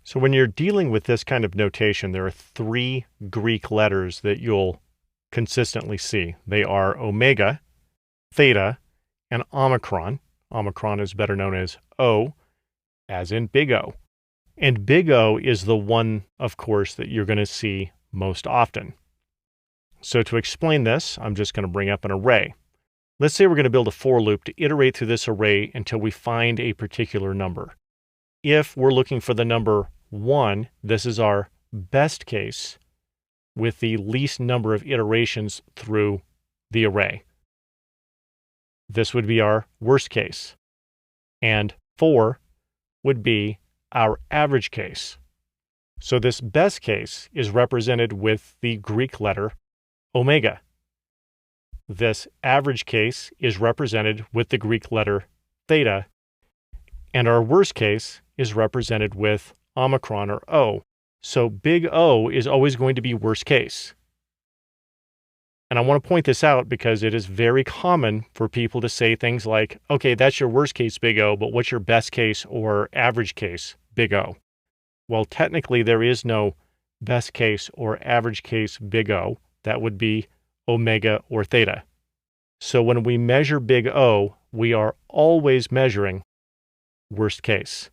So when you're dealing with this kind of notation, there are three Greek letters that you'll consistently see. They are omega, theta, and omicron. Omicron is better known as O, as in big O. And big O is the one, of course, that you're going to see most often. So to explain this, I'm just going to bring up an array. Let's say we're going to build a for loop to iterate through this array until we find a particular number. If we're looking for the number 1, this is our best case with the least number of iterations through the array. This would be our worst case. And 4 would be our average case. So this best case is represented with the Greek letter omega. This average case is represented with the Greek letter theta, and our worst case is represented with omicron or O. So big O is always going to be worst case. And I want to point this out because it is very common for people to say things like, okay, that's your worst case big O, but what's your best case or average case big O? Well, technically there is no best case or average case big O. That would be omega or theta. So when we measure big O, we are always measuring worst case.